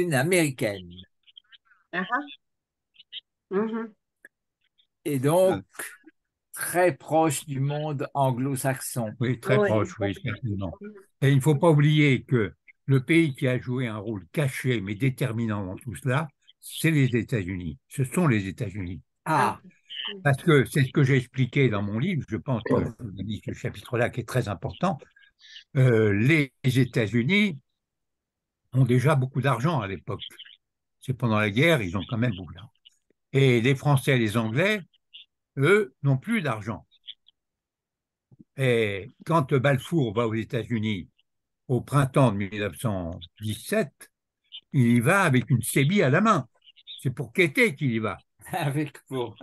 une américaine. Ah, ah. Mhm. Et donc très proche du monde anglo-saxon. Oui, très Oui. proche, oui, certainement. Et il ne faut pas oublier que le pays qui a joué un rôle caché mais déterminant dans tout cela, c'est les États-Unis. Ce sont les États-Unis. Ah, Ah, Parce que c'est ce que j'ai expliqué dans mon livre, je pense que je vous ai dit ce chapitre-là qui est très important. Les États-Unis ont déjà beaucoup d'argent à l'époque. C'est pendant la guerre, ils ont quand même beaucoup d'argent. Et les Français et les Anglais, eux, n'ont plus d'argent. Et quand Balfour va aux États-Unis au printemps de 1917, il y va avec une sébille à la main. C'est pour quêter qu'il y va. avec pour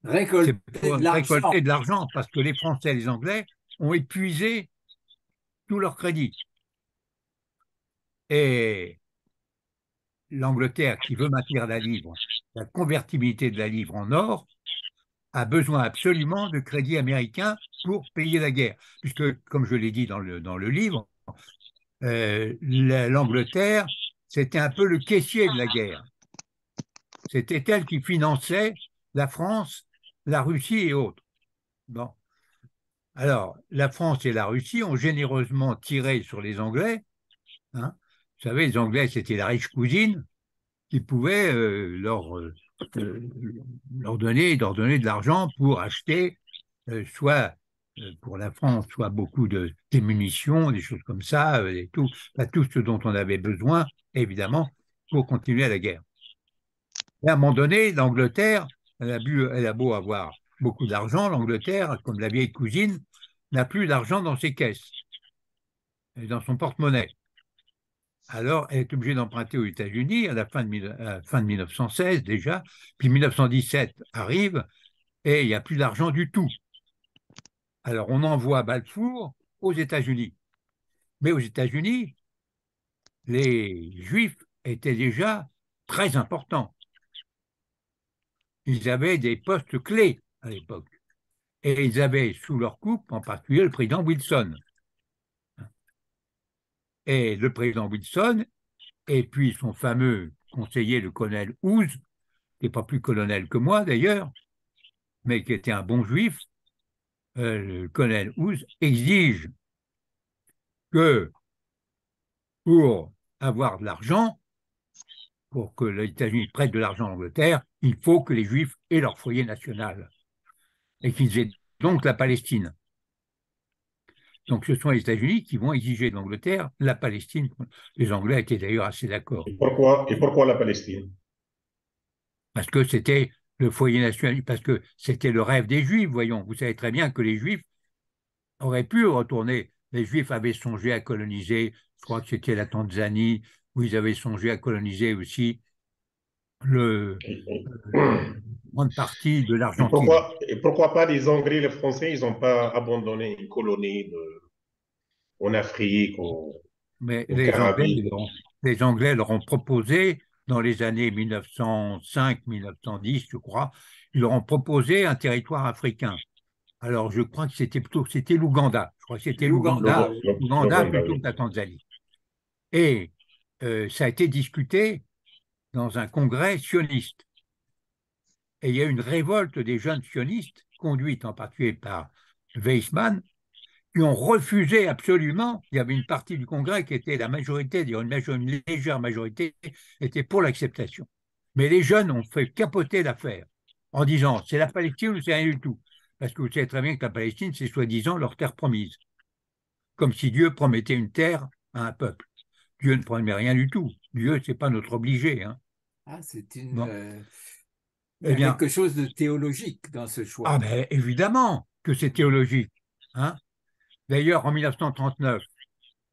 C'est récolter pour de l'argent. récolter de l'argent parce que les Français et les Anglais ont épuisé tout leur crédit. Et l'Angleterre, qui veut maintenir la convertibilité de la livre en or, a besoin absolument de crédits américains pour payer la guerre. Puisque, comme je l'ai dit dans le livre, l'Angleterre, c'était un peu le caissier de la guerre. C'était elle qui finançait la France, la Russie et autres. Bon. Alors, la France et la Russie ont généreusement tiré sur les Anglais. Hein. Vous savez, les Anglais, c'était la riche cousine qui pouvait euh, leur donner de l'argent pour acheter soit pour la France, soit beaucoup des munitions, des choses comme ça, et tout, pas tout ce dont on avait besoin, évidemment, pour continuer la guerre. Et à un moment donné, l'Angleterre, elle a beau avoir beaucoup d'argent, l'Angleterre, comme la vieille cousine, n'a plus d'argent dans ses caisses, dans son porte-monnaie. Alors, elle est obligée d'emprunter aux États-Unis à la fin de 1916 déjà, puis 1917 arrive et il n'y a plus d'argent du tout. Alors, on envoie Balfour aux États-Unis. Mais aux États-Unis, les Juifs étaient déjà très importants. Ils avaient des postes clés à l'époque. Et ils avaient sous leur coupe, en particulier, le président Wilson. Et le président Wilson, et puis son fameux conseiller, le colonel House, qui n'est pas plus colonel que moi d'ailleurs, mais qui était un bon juif, le colonel House exige que pour avoir de l'argent, pour que les États-Unis prêtent de l'argent à l'Angleterre, il faut que les Juifs aient leur foyer national et qu'ils aient donc la Palestine. Donc ce sont les États-Unis qui vont exiger de l'Angleterre la Palestine. Les Anglais étaient d'ailleurs assez d'accord Et pourquoi la Palestine? parce que c'était le foyer national, parce que c'était le rêve des Juifs, voyons. Vous savez très bien que les Juifs auraient pu retourner. Les Juifs avaient songé à coloniser, je crois que c'était la Tanzanie, où ils avaient songé à coloniser aussi le, une grande partie de l'Argentine. Et pourquoi pas les Anglais, les Français, ils n'ont pas abandonné une colonie en Afrique, Mais au Caraïbes? Les Anglais leur ont proposé, dans les années 1905-1910, je crois, ils leur ont proposé un territoire africain. Alors, je crois que c'était l'Ouganda. Je crois que c'était L'Ouganda, oui. L'Ouganda L'Ouganda, plutôt oui. que la Tanzanie. Et ça a été discuté dans un congrès sioniste. Et il y a eu une révolte des jeunes sionistes, conduite en particulier par Weizmann, qui ont refusé absolument. Il y avait une partie du Congrès qui était la majorité, une légère majorité, était pour l'acceptation. Mais les jeunes ont fait capoter l'affaire en disant c'est la Palestine ou c'est rien du tout. Parce que vous savez très bien que la Palestine, c'est soi-disant leur terre promise. Comme si Dieu promettait une terre à un peuple. Dieu ne promet rien du tout. Dieu, c'est pas notre obligé. Hein. Ah, Bon. il y Eh a bien, quelque chose de théologique dans ce choix. ah ben, évidemment que c'est théologique. Hein. D'ailleurs, en 1939,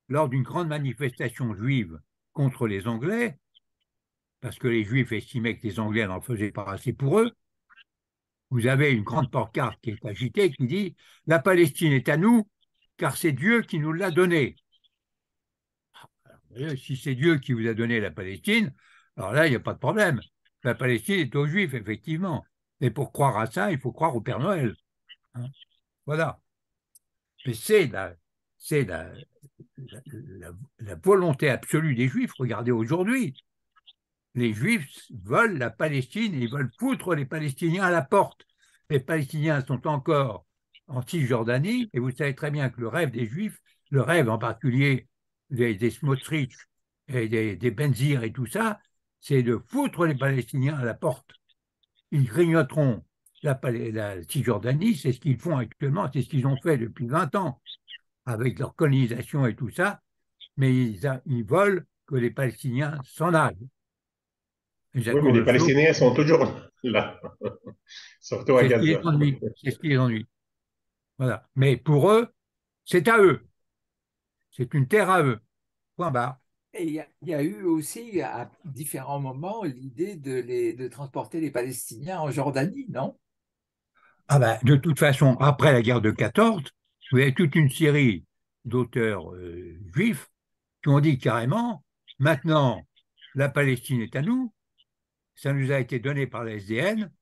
lors d'une grande manifestation juive contre les Anglais, parce que les Juifs estimaient que les Anglais n'en faisaient pas assez pour eux, vous avez une grande pancarte qui est agitée qui dit la Palestine est à nous, car c'est Dieu qui nous l'a donnée. Si c'est Dieu qui vous a donné la Palestine, alors là, il n'y a pas de problème. La Palestine est aux Juifs, effectivement. Et pour croire à ça, il faut croire au Père Noël. Hein. Voilà. Mais c'est la volonté absolue des Juifs. Regardez aujourd'hui. les Juifs veulent la Palestine et ils veulent foutre les Palestiniens à la porte. Les Palestiniens sont encore en Cisjordanie et vous savez très bien que le rêve des Juifs, le rêve en particulier des Smotrich et des Benzir et tout ça, c'est de foutre les Palestiniens à la porte. Ils grignoteront la Cisjordanie, c'est ce qu'ils font actuellement, c'est ce qu'ils ont fait depuis 20 ans avec leur colonisation et tout ça, mais ils veulent que les Palestiniens s'en aillent. Oui, mais les Palestiniens sont toujours là, surtout à C'est ce qui les Gaza. ennuie. C'est ce qui les ennuie. Voilà. Mais pour eux, c'est à eux. C'est une terre à eux. Point barre. Et il y a eu aussi à différents moments l'idée de transporter les Palestiniens en Jordanie, non? Ah ben, de toute façon, après la guerre de 14, vous avez toute une série d'auteurs juifs qui ont dit carrément, maintenant, la Palestine est à nous, ça nous a été donné par la SDN,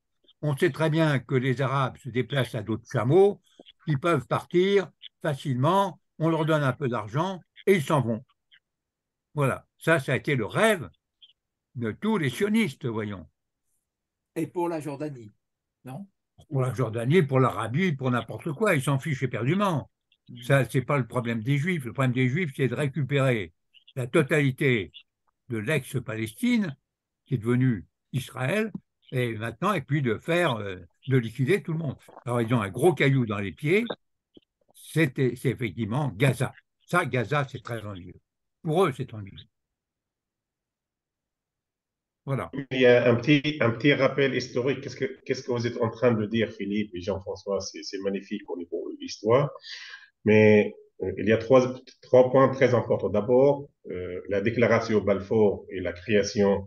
on sait très bien que les Arabes se déplacent à d'autres chameaux, ils peuvent partir facilement, on leur donne un peu d'argent et ils s'en vont. Voilà, ça a été le rêve de tous les sionistes, voyons. Et pour la Jordanie, non? Pour la Jordanie, pour l'Arabie, pour n'importe quoi, ils s'en fichent éperdument. Ça, ce n'est pas le problème des Juifs. Le problème des Juifs, c'est de récupérer la totalité de l'ex-Palestine, qui est devenue Israël, et maintenant, et puis de liquider tout le monde. Alors, ils ont un gros caillou dans les pieds, c'est effectivement Gaza. Ça, Gaza, c'est très ennuyeux. Pour eux, c'est ennuyeux. Voilà. Il y a un petit rappel historique. Qu'est-ce que vous êtes en train de dire, Philippe et Jean-François? C'est magnifique au niveau de l'histoire. Mais il y a trois points très importants. D'abord, la déclaration Balfour et la création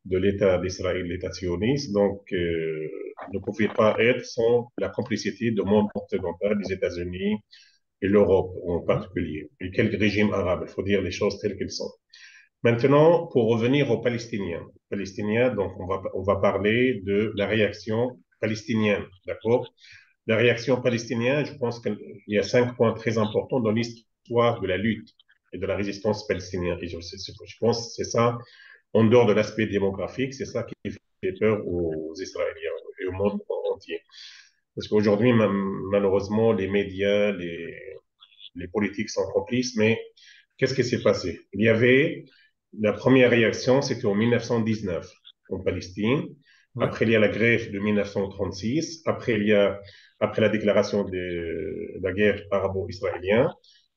de l'État d'Israël, l'État sioniste, donc ne pouvait pas être sans la complicité de monde occidental, des États-Unis et l'Europe en particulier, et quelques régimes arabes. Il faut dire les choses telles qu'elles sont. Maintenant, pour revenir aux Palestiniens, donc on va parler de la réaction palestinienne, d'accord? La réaction palestinienne, je pense qu'il y a 5 points très importants dans l'histoire de la lutte et de la résistance palestinienne. Et je pense que c'est ça, en dehors de l'aspect démographique, c'est ça qui fait peur aux Israéliens et au monde entier. Parce qu'aujourd'hui, malheureusement, les médias, les politiques sont complices, mais qu'est-ce qui s'est passé? Il y avait la première réaction, c'était en 1919 en Palestine. Ouais. Après, il y a la grève de 1936. Après la déclaration de la guerre arabo-israélienne.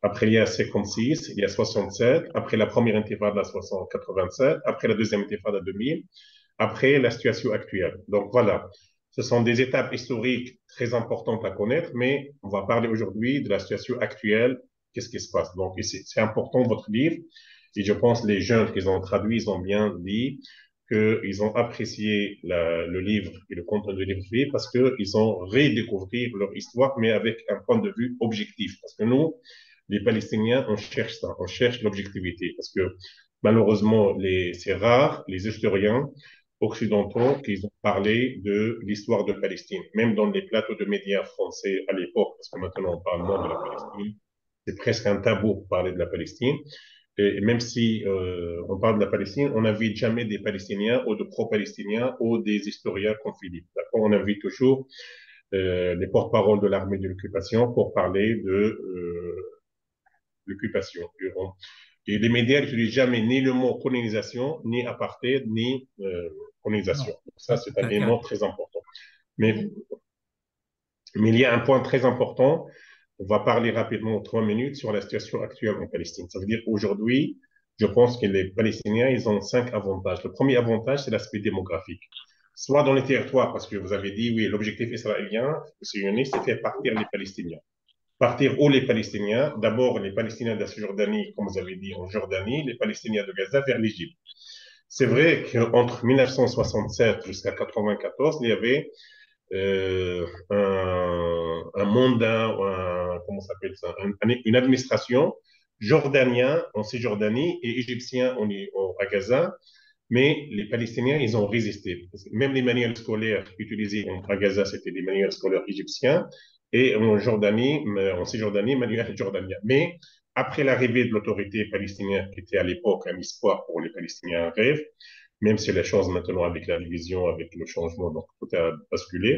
Après, il y a 56, il y a 67. Après la première intifada, 87. Après la deuxième intifada, 2000. Après la situation actuelle. Donc voilà, ce sont des étapes historiques très importantes à connaître, mais on va parler aujourd'hui de la situation actuelle. Qu'est-ce qui se passe? Donc, c'est important votre livre. Et je pense que les jeunes qu'ils ont traduit, ils ont bien dit qu'ils ont apprécié le livre et le contenu du livre parce qu'ils ont redécouvert leur histoire, mais avec un point de vue objectif. Parce que nous, les Palestiniens, on cherche ça, on cherche l'objectivité. Parce que malheureusement, c'est rare, les historiens occidentaux qui ont parlé de l'histoire de Palestine, même dans les plateaux de médias français à l'époque, parce que maintenant on parle moins de la Palestine, c'est presque un tabou pour parler de la Palestine. Et même si on parle de la Palestine, on n'invite jamais des Palestiniens ou de pro-Palestiniens ou des historiens comme Philippe. On invite toujours les porte-paroles de l'armée de l'occupation pour parler de l'occupation. Et les médias n'utilisent jamais ni le mot colonisation, ni apartheid, ni colonisation. Ça, c'est un élément très important. Mais il y a un point très important. On va parler rapidement 3 minutes sur la situation actuelle en Palestine. Ça veut dire qu'aujourd'hui, je pense que les Palestiniens, ils ont 5 avantages. Le premier avantage, c'est l'aspect démographique. Soit dans les territoires, parce que vous avez dit, oui, l'objectif israélien, sioniste, c'était partir les Palestiniens. Partir où les Palestiniens? D'abord, les Palestiniens de la Cisjordanie, comme vous avez dit, en Jordanie, les Palestiniens de Gaza vers l'Égypte. C'est vrai qu'entre 1967 jusqu'à 1994, il y avait un mandat, comment s'appelle ça, une administration jordanienne en Cisjordanie et égyptien à Gaza, mais les Palestiniens, ils ont résisté. Même les manuels scolaires utilisés à Gaza, c'était des manuels scolaires égyptiens, et en Cisjordanie, manuels jordaniens. Mais après l'arrivée de l'autorité palestinienne, qui était à l'époque un espoir pour les Palestiniens, un rêve, même si les choses maintenant avec la division, avec le changement, donc tout a basculé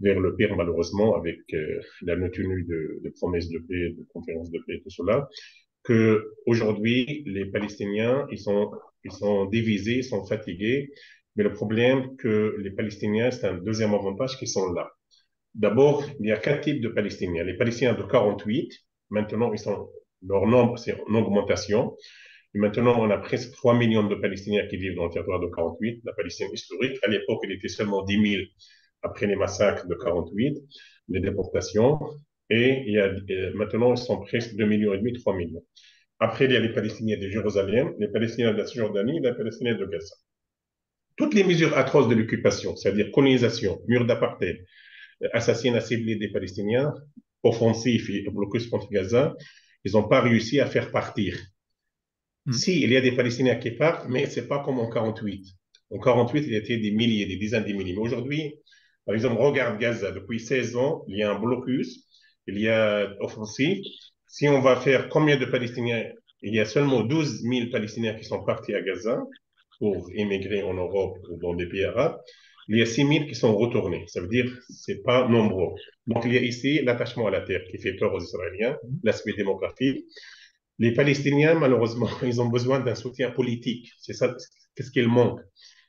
vers le pire malheureusement avec la non-tenue de promesses de paix, de conférences de paix, tout cela, que aujourd'hui les Palestiniens ils sont divisés, ils sont fatigués, mais le problème que les Palestiniens, c'est un deuxième avantage qu'ils sont là. D'abord, il y a quatre types de Palestiniens. Les Palestiniens de 48, maintenant, leur nombre, c'est en augmentation. Et maintenant, on a presque 3 millions de Palestiniens qui vivent dans le territoire de 48, la Palestine historique. À l'époque, il était seulement 10 000 après les massacres de 48, les déportations. Et maintenant, ils sont presque 2,5 millions, 3 millions. Après, il y a les Palestiniens de Jérusalem, les Palestiniens de la Cisjordanie et les Palestiniens de Gaza. Toutes les mesures atroces de l'occupation, c'est-à-dire colonisation, mur d'apartheid, assassinat ciblé des Palestiniens, offensif et blocus contre Gaza, ils n'ont pas réussi à faire partir. Si, il y a des Palestiniens qui partent, mais ce n'est pas comme en 48. En 48, il y avait des milliers, des dizaines de milliers. Mais aujourd'hui, par exemple, regarde Gaza, depuis 16 ans, il y a un blocus, il y a offensif. Si on va faire combien de Palestiniens, il y a seulement 12 000 Palestiniens qui sont partis à Gaza pour émigrer en Europe ou dans des pays arabes. Il y a 6 000 qui sont retournés. Ça veut dire que ce n'est pas nombreux. Donc, il y a ici l'attachement à la terre qui fait peur aux Israéliens, l'aspect démographique. Les Palestiniens, malheureusement, ils ont besoin d'un soutien politique. C'est ça, qu'est-ce qu'il manque?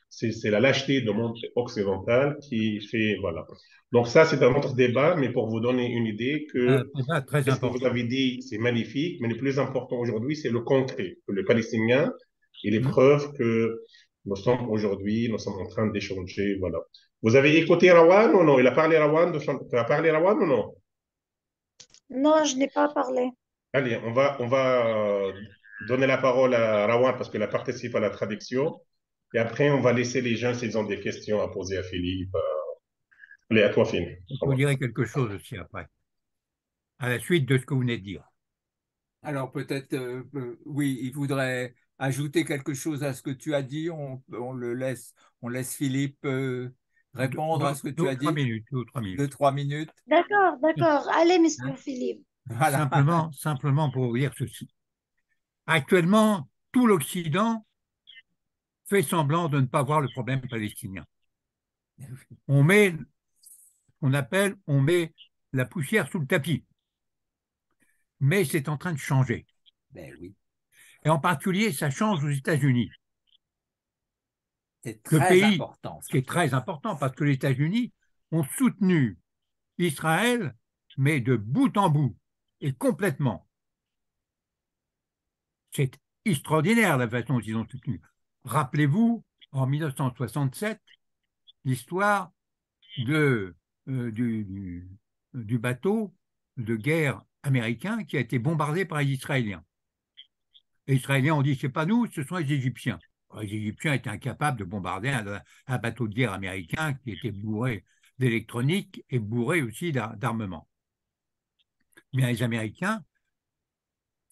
C'est la lâcheté du monde occidental qui fait, voilà. Donc ça, c'est un autre débat, mais pour vous donner une idée que très ce que vous important. avez dit, c'est magnifique, mais le plus important aujourd'hui, c'est le concret. Que le Palestinien, il est preuve que nous sommes aujourd'hui, nous sommes en train d'échanger, voilà. Vous avez écouté Rawan ou non? Il a parlé Rawan, tu as parlé Rawan ou non? Non, je n'ai pas parlé. Allez, on va donner la parole à Rawan parce qu'elle participe à la traduction. Et après, on va laisser les gens s'ils ont des questions à poser à Philippe. Allez, à toi, Philippe. Je vous dirai quelque chose aussi après, à la suite de ce que vous venez de dire. Alors peut-être, oui, il voudrait ajouter quelque chose à ce que tu as dit. On laisse Philippe répondre à ce que tu as dit. 3 minutes, 3 minutes. 2-3 minutes. D'accord, d'accord. Allez, monsieur Philippe. Voilà. Simplement pour vous dire ceci. Actuellement, tout l'Occident fait semblant de ne pas voir le problème palestinien. On met la poussière sous le tapis. Mais c'est en train de changer. Ben oui. Et en particulier, ça change aux États-Unis. C'est très important. Ce qui est très important parce que les États-Unis ont soutenu Israël, mais de bout en bout et complètement. C'est extraordinaire la façon dont ils ont soutenu. Rappelez-vous, en 1967, l'histoire du bateau de guerre américain qui a été bombardé par les Israéliens. Les Israéliens ont dit, ce n'est pas nous, ce sont les Égyptiens. Les Égyptiens étaient incapables de bombarder un bateau de guerre américain qui était bourré d'électronique et bourré aussi d'armement. Mais les Américains,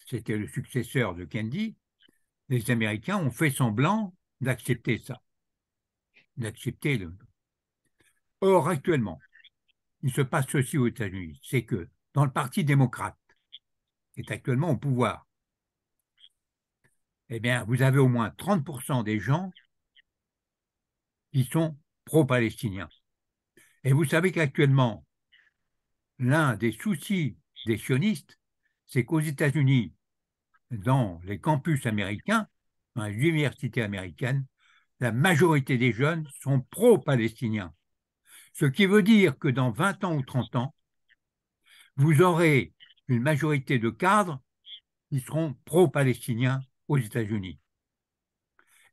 c'était le successeur de Kennedy, les Américains ont fait semblant d'accepter ça. Or, actuellement, il se passe ceci aux États-Unis, c'est que dans le Parti démocrate, qui est actuellement au pouvoir, eh bien, vous avez au moins 30% des gens qui sont pro-palestiniens. Et vous savez qu'actuellement, l'un des soucis des sionistes, c'est qu'aux États-Unis, dans les campus américains, dans les universités américaines, la majorité des jeunes sont pro-palestiniens. Ce qui veut dire que dans 20 ans ou 30 ans, vous aurez une majorité de cadres qui seront pro-palestiniens aux États-Unis.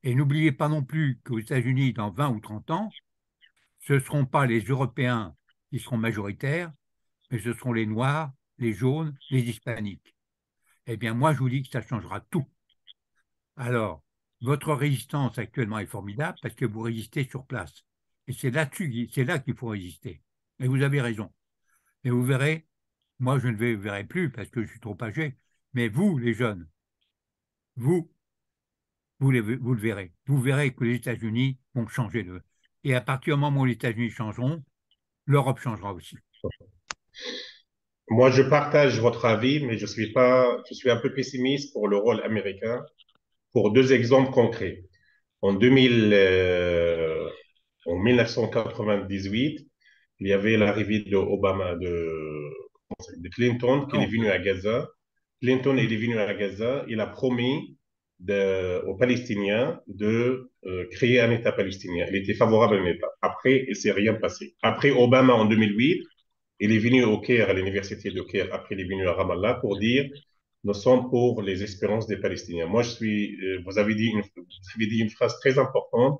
Et n'oubliez pas non plus qu'aux États-Unis, dans 20 ou 30 ans, ce ne seront pas les Européens qui seront majoritaires, mais ce seront les Noirs, les Jaunes, les Hispaniques. Eh bien, moi, je vous dis que ça changera tout. Alors, votre résistance actuellement est formidable parce que vous résistez sur place. Et c'est là qu'il faut résister. Et vous avez raison. Et vous verrez, moi, je ne le verrai plus parce que je suis trop âgé, mais vous, les jeunes, vous le verrez. Vous verrez que les États-Unis vont changer d'eux. Et à partir du moment où les États-Unis changeront, l'Europe changera aussi. Moi, je partage votre avis, mais je suis un peu pessimiste pour le rôle américain pour deux exemples concrets. En 1998, il y avait l'arrivée de Clinton qui est Non. venu à Gaza. Clinton est venu à Gaza. Il a promis aux Palestiniens de créer un État palestinien. Il était favorable à un État. Après, il ne s'est rien passé. Après Obama en 2008, il est venu au Caire, à l'université de Caire. Après, il est venu à Ramallah pour dire nous sommes pour les espérances des Palestiniens. Moi, vous avez dit une phrase très importante.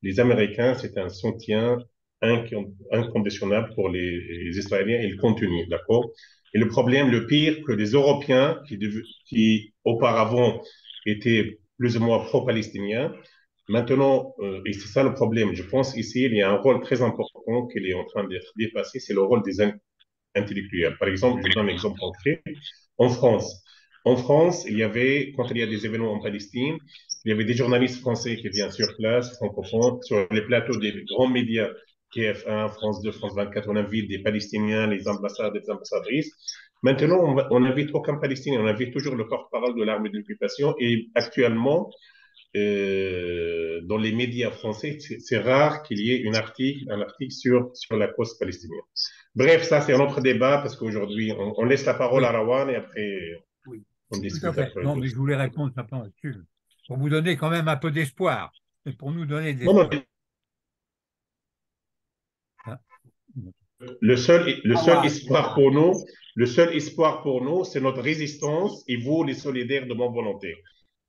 Les Américains, c'est un soutien inconditionnel pour les Israéliens. Ils continuent, d'accord? Et le problème, le pire, que les Européens, qui auparavant étaient plus ou moins pro-palestiniens, maintenant, et c'est ça le problème, je pense ici, il y a un rôle très important qui est en train d'être dépassé, c'est le rôle des intellectuels. Par exemple, je donne un exemple concret. En France, il y avait, quand il y a des événements en Palestine, il y avait des journalistes français qui viennent sur place, francophones, sur les plateaux des grands médias, TF1, France 2, France 24, on invite des Palestiniens, les ambassades, les ambassadrices. Maintenant, on n'invite aucun Palestinien, on invite toujours le porte-parole de l'armée de l'occupation et actuellement, dans les médias français, c'est rare qu'il y ait un article sur la cause palestinienne. Bref, ça c'est un autre débat parce qu'aujourd'hui, on laisse la parole à Oui, Rawan et après oui, on tout à discute fait. après Non, tout mais ça. je voulais répondre simplement là-dessus, pour vous donner quand même un peu d'espoir, et pour nous donner de Non, non, l'espoir. Hein. le seul Awan, espoir pour nous, c'est notre résistance et vous, les solidaires de bonne volonté.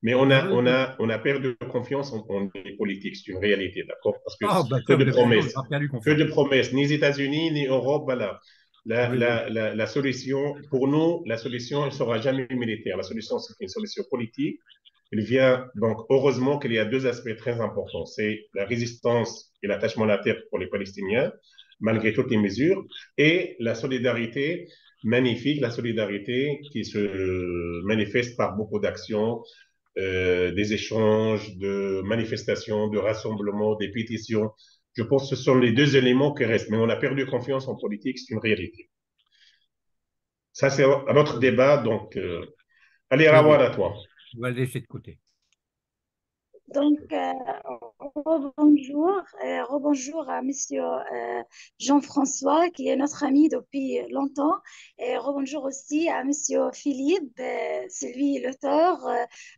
Mais Ah oui, oui. on a perdu confiance en les politiques, c'est une réalité, d'accord? Parce que Ah, ben que ça, de vous avez raison, promesses, j'ai pas perdu que confiance. de promesses, ni États-Unis, ni Europe, voilà. Oui, oui. La solution, pour nous, la solution ne sera jamais militaire. La solution, c'est une solution politique. Il vient, donc, heureusement qu'il y a deux aspects très importants. C'est la résistance et l'attachement à la terre pour les Palestiniens, malgré toutes les mesures, et la solidarité magnifique, la solidarité qui se manifeste par beaucoup d'actions, des échanges, de manifestations, de rassemblements, des pétitions. Je pense que ce sont les deux éléments qui restent. Mais on a perdu confiance en politique, c'est une réalité. Ça, c'est un autre Oui, débat. Donc, allez, oui, Rawad, oui. à toi. On va le laisser de côté. Donc, rebonjour, rebonjour à Monsieur Jean-François, qui est notre ami depuis longtemps, et rebonjour aussi à Monsieur Philippe, c'est lui l'auteur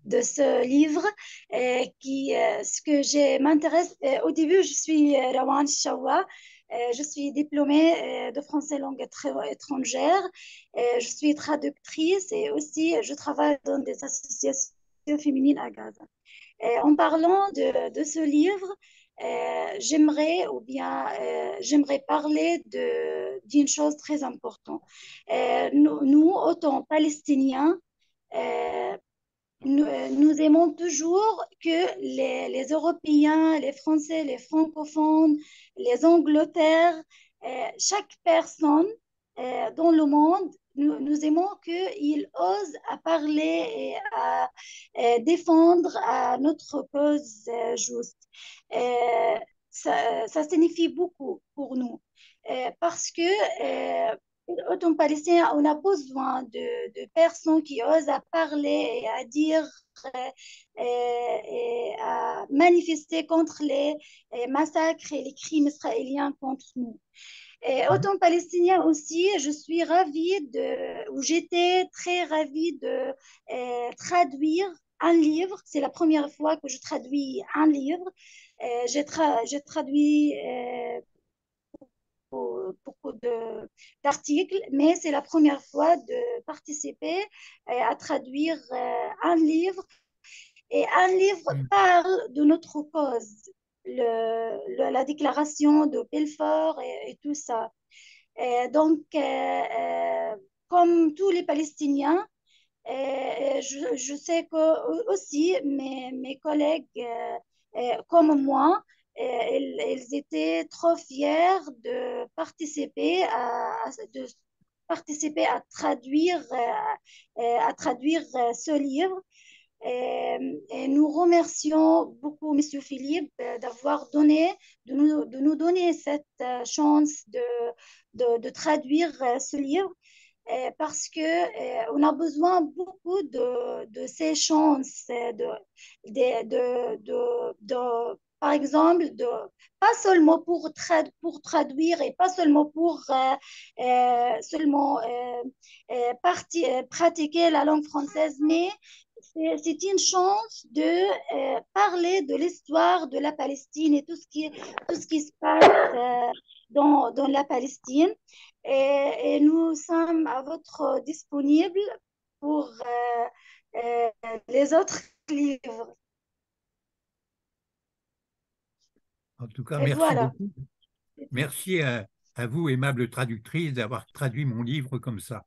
de ce livre, ce que m'intéresse. Au début, je suis Rawan Chawa. Je suis diplômée de français langue étrangère. Je suis traductrice et aussi je travaille dans des associations féminines à Gaza. En parlant de ce livre, j'aimerais parler d'une chose très importante. Nous, autant Palestiniens, euh, nous aimons toujours que les Européens, les Français, les francophones, les Angleterres, chaque personne dans le monde, nous aimons qu'ils osent à parler et à défendre à notre cause juste. Euh, ça signifie beaucoup pour nous parce que autant palestinien, on a besoin de personnes qui osent à parler et à dire et à manifester contre les massacres et les crimes israéliens contre nous. Et autant palestinien aussi, je suis ou j'étais très ravie de traduire un livre. C'est la première fois que je traduis un livre. J'ai traduit beaucoup d'articles, mais c'est la première fois de participer à traduire un livre. Et un livre Mm. parle de notre cause, la déclaration de Belfort et tout ça. Et donc, comme tous les Palestiniens, je sais que aussi mes collègues comme moi, ils étaient trop fiers de participer à traduire ce livre. Et nous remercions beaucoup Monsieur Philippe de nous donner cette chance de traduire ce livre. parce que on a besoin beaucoup de ces chances, par exemple, pas seulement pour traduire et pas seulement pour pratiquer la langue française, mais c'est une chance de parler de l'histoire de la Palestine et tout ce qui se passe dans la Palestine. Et nous sommes à votre disponible pour les autres livres. En tout cas, Et merci voilà. beaucoup. Merci à vous, aimable traductrice, d'avoir traduit mon livre comme ça.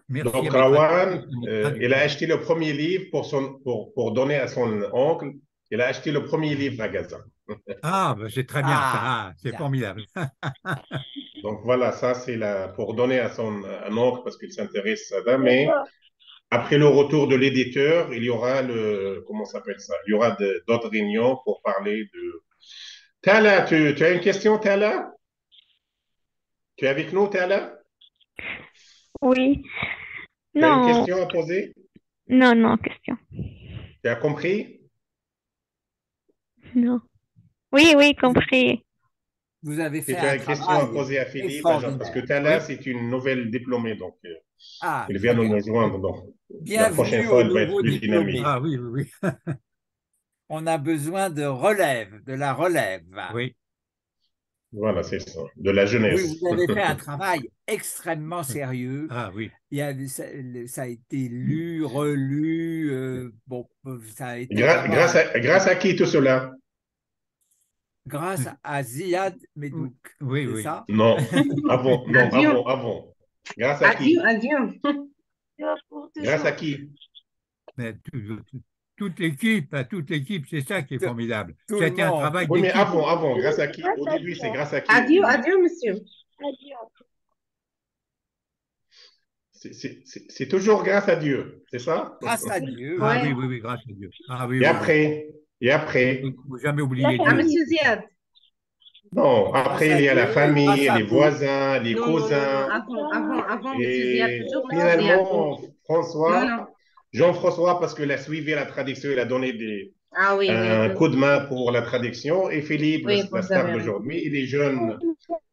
Merci Donc, à mes traducteurs Rawan, et mes il a traducteurs. acheté le premier livre pour donner à son oncle. Il a acheté le premier livre à Gaza. Ah, ben, c'est très bien, ça. Ah, Ah, c'est bien. formidable. Donc, voilà, ça, c'est pour donner à son oncle parce qu'il s'intéresse à ça. Mais après le retour de l'éditeur, il y aura comment ça s'appelle ça? Il y aura d'autres réunions pour parler de. Tala, tu as une question, Tala? Tu es avec nous, Tala? Oui, Tu as une non, question à poser? non, question. Tu as compris? Non. Oui, compris. Vous avez Si fait tu as un une question à travail poser à Philippe, parce que extraordinaire. Tala, Oui, c'est une nouvelle diplômée, donc Ah, il vient très de bien. nous joindre. Donc, la prochaine Bienvenue fois, aux elle va être nouveaux plus dynamique. diplômés. ah oui, oui, oui. On a besoin de relève, de la relève. Oui, Voilà, c'est ça. De la Oui, jeunesse. vous avez fait un travail extrêmement sérieux. ah oui. Ça a été lu, relu. Bon, ça a été vraiment Grâce à qui tout cela? grâce à Ziad Oui, Medouk, oui, c'est oui. ça? Non, avant, non, Adieu, avant. Grâce à adieu, qui? adieu. Pour Grâce à toujours. qui? Mais toute l'équipe, c'est ça qui est Tout, formidable. tout le C'était un monde. travail Oui, mais d'équipe. avant, grâce à qui? Grâce Au à début, Dieu. c'est grâce à qui au Adieu, début? adieu, monsieur. Adieu. C'est toujours grâce à Dieu, c'est ça? Grâce à Dieu, Ah oui. oui, Ouais. oui, oui, grâce à Dieu. Ah oui, Et oui, oui. après, et après, Il ne faut jamais La oublier À Dieu. famille. monsieur Ziad. non, Grâce après, à il y a la Dieu et grâce famille, à les vous. voisins, les Non. cousins, Avant, monsieur Ziad. et Toujours monsieur Ziad. finalement, Non, François, non. Jean-François, parce qu'il a suivi la traduction, il a donné Ah oui. un coup de main pour la traduction, et Philippe, Oui, la vous star avez raison. d'aujourd'hui, et les jeunes,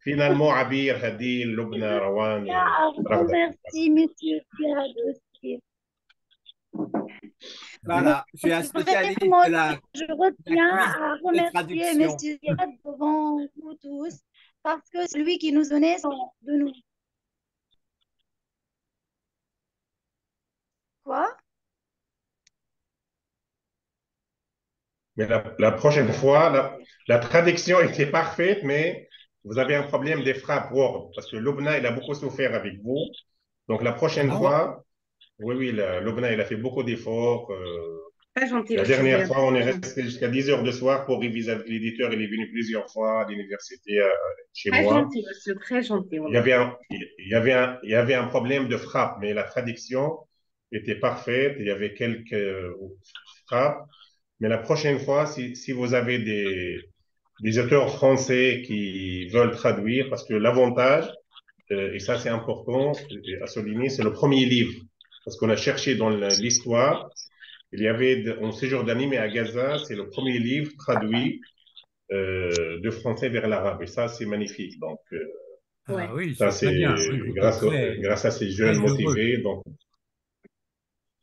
finalement, Abir, Hadil, Lubna, Rawan Tiens et à Ragda. remercier Monsieur Ziad aussi. Oui. Voilà, je suis un spécialiste Vraiment, je de la retiens cuisine à de remercier traduction. Monsieur Ziad devant vous tous parce que c'est lui qui nous donnait de nous. Quoi? Mais la prochaine fois, la traduction était parfaite, mais vous avez un problème des frappes Word, parce que Lubna, il a beaucoup souffert avec vous. Donc, la Ah prochaine bon? fois, oui, Lubna, il a fait beaucoup d'efforts. Très gentil, La monsieur dernière Ziad. fois, on est resté jusqu'à 10 heures de soir pour réviser avec l'éditeur. Il est venu plusieurs fois à l'université chez Très moi. gentil, monsieur. Très gentil. Il y Voilà. avait il y avait un problème de frappe, mais la traduction était parfaite. Il y avait quelques frappes. Mais la prochaine fois, si vous avez des auteurs français qui veulent traduire, parce que l'avantage, et ça c'est important à souligner, c'est le premier livre. Parce qu'on a cherché dans l'histoire, il y avait un séjour d'animé à Gaza, c'est le premier livre traduit de français vers l'arabe. Et ça, c'est magnifique. Donc, Ah Ouais. oui, ça, c'est très c'est bien. Oui, je suis grâce à ces très jeunes heureux. motivés. Donc,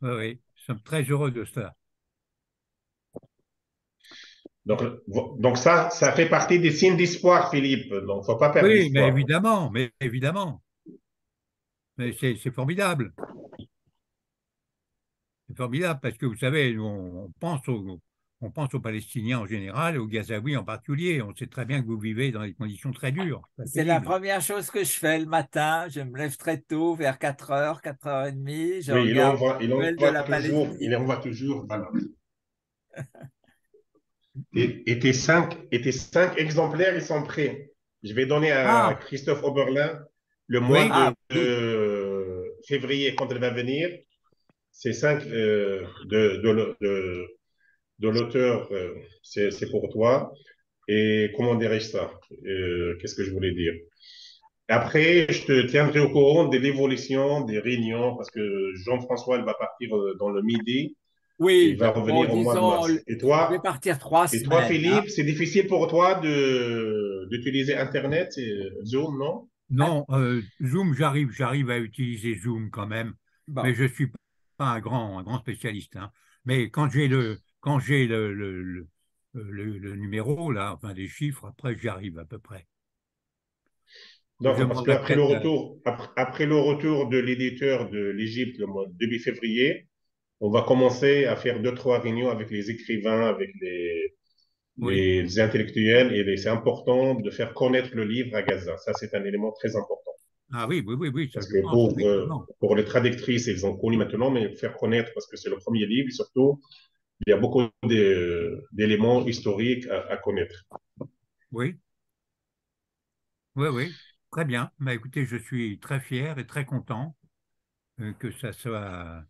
Oui, oui, nous sommes très heureux de cela. donc, donc ça fait partie des signes d'espoir, Philippe. Donc, faut pas perdre Oui, l'espoir. mais évidemment. Mais c'est formidable. C'est formidable parce que vous savez, on pense aux Palestiniens en général et aux Gazaouis en particulier. On sait très bien que vous vivez dans des conditions très dures, très C'est la pénibles. première chose que je fais le matin. Je me lève très tôt, vers 4 heures, 4h30. Je Oui, regarde les il nouvelles de envoie la toujours, il Palestine. envoie toujours. Voilà. Et tes cinq exemplaires, ils sont prêts. Je vais donner à Ah, Christophe Oberlin le mois oui, Ah de oui, février quand il va venir. Ces cinq de l'auteur, c'est pour toi. Et comment dirais-je ça? Qu'est-ce que je voulais dire? Après, je te tiendrai au courant de l'évolution des réunions parce que Jean-François, il va partir dans le midi et Oui, il va bon, revenir au mois de disons, mars. je vais partir 3 semaines, hein. Philippe, c'est difficile pour toi d'utiliser Internet, Zoom, non? Non, Zoom, j'arrive à utiliser Zoom quand même, mais Bon, je suis pas un grand spécialiste, hein. Mais quand j'ai le numéro là, enfin des chiffres, après j'y arrive à peu près. Je Donc, parce demanderai qu'après le peut-être. retour, après le retour de l'éditeur de l'Égypte le mois début février, on va commencer à faire deux, trois réunions avec les écrivains, avec Oui. les intellectuels, et c'est important de faire connaître le livre à Gaza. Ça, c'est un élément très important. Ah oui, oui, oui, oui, ça Parce je que pense, effectivement. pour les traductrices, ils ont connu maintenant, mais faire connaître, parce que c'est le premier livre, et surtout, il y a beaucoup d'éléments historiques à connaître. Oui, oui, oui. Très bien. Bah, écoutez, je suis très fier et très content que ça soit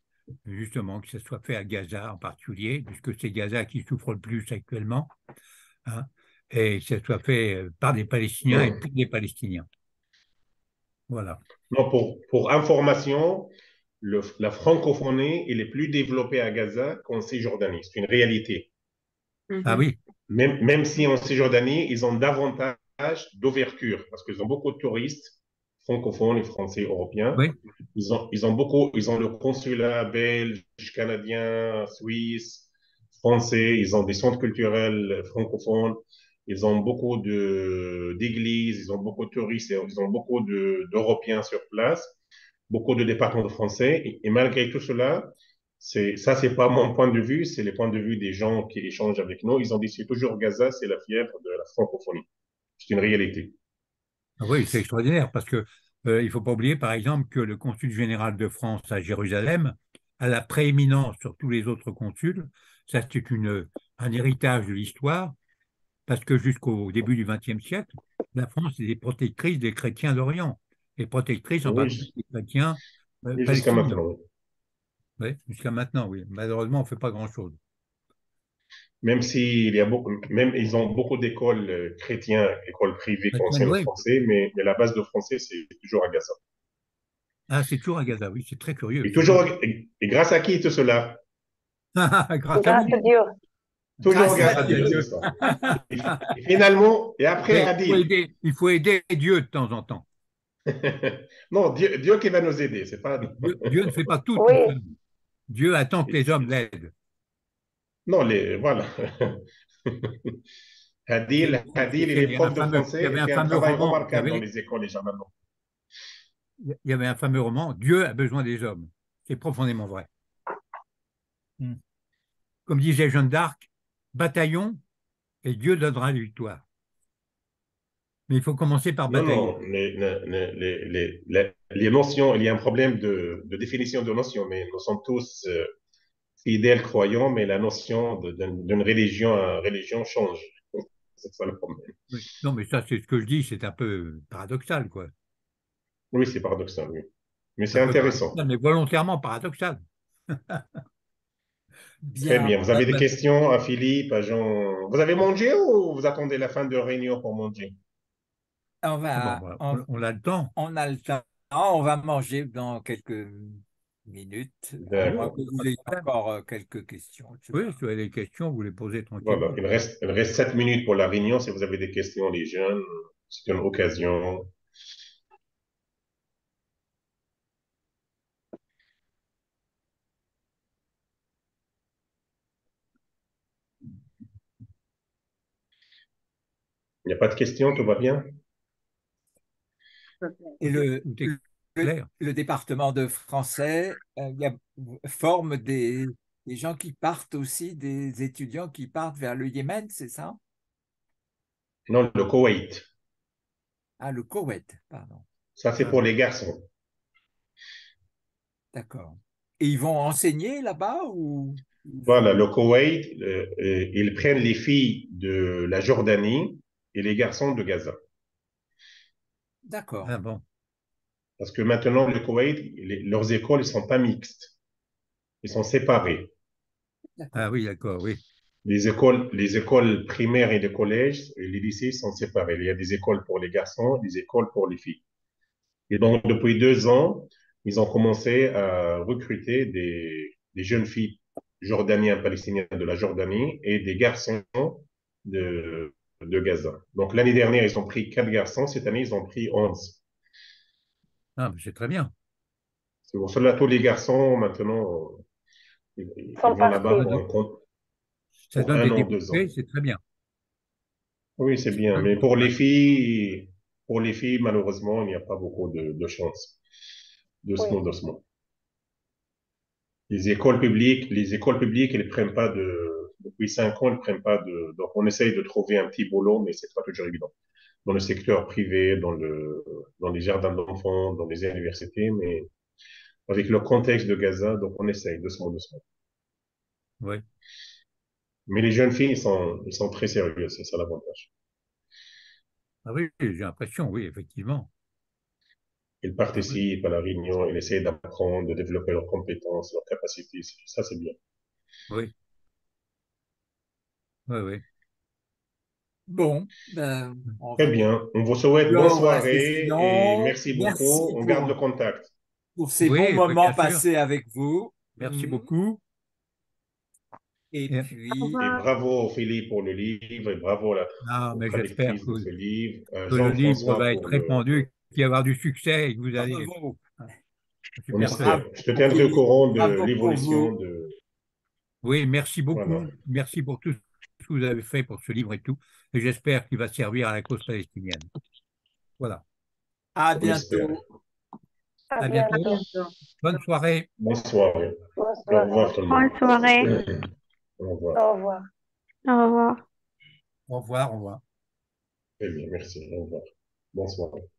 justement que ça soit fait à Gaza en particulier, puisque c'est Gaza qui souffre le plus actuellement, hein, et que ça soit fait par des Palestiniens et pour des Palestiniens. Voilà. Non, pour information, la francophonie elle est plus développée à Gaza qu'en Cisjordanie. C'est une réalité. Ah Mhm. oui, Même si en Cisjordanie, ils ont davantage d'ouverture, parce qu'ils ont beaucoup de touristes francophones et français, européens. oui, Ils ont le consulat belge, canadien, suisse, français. Ils ont des centres culturels francophones. Ils ont beaucoup d'églises. Ils ont beaucoup de touristes. Ils ont beaucoup d'Européens sur place. Beaucoup de départements de français. Et malgré tout cela, c'est pas mon point de vue, c'est le point de vue des gens qui échangent avec nous. Ils ont dit c'est toujours Gaza, c'est la fièvre de la francophonie. C'est une réalité. ah oui, c'est extraordinaire parce que il faut pas oublier, par exemple, que le consul général de France à Jérusalem a la prééminence sur tous les autres consuls. Ça, c'est un héritage de l'histoire parce que jusqu'au début du XXe siècle, la France était protectrice des chrétiens d'Orient et protectrice en particulier Oui, des chrétiens oui, jusqu'à palestiniens. maintenant. Oui, jusqu'à maintenant, oui. Malheureusement, on ne fait pas grand-chose. Même s'il y a beaucoup, même ils ont beaucoup d'écoles chrétiennes, écoles privées qui Chrétienne, enseignent le oui. français, mais la base de français, c'est toujours à Gaza. Ah, c'est toujours à Gaza, oui, c'est très curieux, Et effectivement. toujours, et grâce à qui tout cela? Grâce à Grâce vous. à Dieu. Toujours grâce à grâce à Dieu, c'est Dieu. ça. Et finalement, et après Mais Adil. il faut aider Dieu de temps en temps. Non, Dieu qui va nous aider, c'est pas. Dieu ne fait pas tout tout Oui, seul. Dieu attend que les hommes l'aident. Non, voilà. Hadil, il est Il y a prof de il y français et avait un fait un fameux travail roman, vous remarquable dans savez, les écoles et jardins. il y avait un fameux roman, Dieu a besoin des hommes. C'est profondément vrai. Hmm. Comme disait Jeanne d'Arc, bataillons et Dieu donnera la victoire. Mais il faut commencer par Non, batailler. non, les notions, il y a un problème de définition de notions, mais nous sommes tous fidèles, croyants, mais la notion d'une religion à religion change. C'est ça le problème. Oui. Non, mais ça, c'est ce que je dis, c'est un peu paradoxal, quoi. Oui, c'est paradoxal, oui. Mais c'est Un peu intéressant. paradoxal, mais volontairement paradoxal. Très Bien. bien. Vous avez des questions à Philippe, à Jean? Vous avez mangé ou vous attendez la fin de réunion pour manger? On Ah bon, va, bah, on, on a le temps. on a le temps. On va manger dans quelques minutes, à moins D'accord. que vous ayez encore quelques questions. Je sais Oui, pas. si vous avez des questions, vous les posez Voilà. tranquillement. Il reste 7 minutes pour la réunion. Si vous avez des questions, les jeunes, c'est une occasion. Il n'y a pas de questions, tout va bien? Et Tout est clair. le département de français, forme des gens qui partent aussi, des étudiants qui partent vers le Yémen, c'est ça? Non, le Koweït. Ah, le Koweït, pardon. Ça, c'est Ah pour oui. les garçons. D'accord. Et ils vont enseigner là-bas ou ils Voilà, font... le Koweït, ils prennent les filles de la Jordanie et les garçons de Gaza. D'accord, Ah bon. Parce que maintenant, le Koweït, leurs écoles ne sont pas mixtes. Ils sont séparés. Ah d'accord. oui, d'accord, oui. Les écoles primaires et les collèges et les lycées sont séparés. Il y a des écoles pour les garçons, des écoles pour les filles. Et donc, depuis 2 ans, ils ont commencé à recruter des jeunes filles jordaniennes, palestiniennes de la Jordanie et des garçons de, de Gaza. Donc, l'année dernière, ils ont pris 4 garçons. Cette année, ils ont pris 11. Ah, mais c'est très bien. C'est pour cela tous les garçons, maintenant, ils Sont vont là-bas partis. pour un compte Ça pour donne des 1 an, 2 ans. débouchés, c'est très bien. Oui, c'est bien. Mais pour les filles, malheureusement, il n'y a pas beaucoup de chance. Oui. Doucement, doucement. Les écoles publiques, elles prennent pas depuis 5 ans, elles prennent pas donc on essaye de trouver un petit boulot, mais c'est pas toujours évident. Dans le secteur privé, dans les jardins d'enfants, dans les universités, mais avec le contexte de Gaza, donc on essaye doucement, doucement. Oui. Mais les jeunes filles, ils sont très sérieux, c'est ça l'avantage. Ah oui, j'ai l'impression, oui, effectivement. Elles Ah oui, participent à la réunion, elles essayent d'apprendre, de développer leurs compétences, leurs capacités. Ça, c'est bien. oui, oui, oui. Bon, ben, on Très va bien. On vous souhaite bonne clore la soirée et session. merci beaucoup. Merci On garde le contact. pour ces bons Oui, oui, moments bien sûr. passés avec vous. Merci Mhm. beaucoup. Et Et- Au puis, Et revoir. bravo Philippe pour le livre et bravo Ah, aux mais j'espère traductrices de ce livre, que le livre Jean-François va être pour le... répandu, qu'il va y avoir du succès et que vous allez. bravo, Je suis On persuadé. espère. bravo Je te tiendrai au Philippe, courant de bravo pour l'évolution vous. de... Oui, merci Voilà. beaucoup. Merci pour tout ce que vous avez fait pour ce livre et tout. Et j'espère qu'il va servir à la cause palestinienne. Voilà. À On espère. bientôt. À À À bientôt. bientôt. bientôt. Bonne soirée. Bonsoir. Bonne Au revoir soirée. tout le Bonne monde. soirée. Au revoir. Au revoir. Au revoir. Au revoir. Au revoir. Très bien, merci. Au revoir. Bonsoir.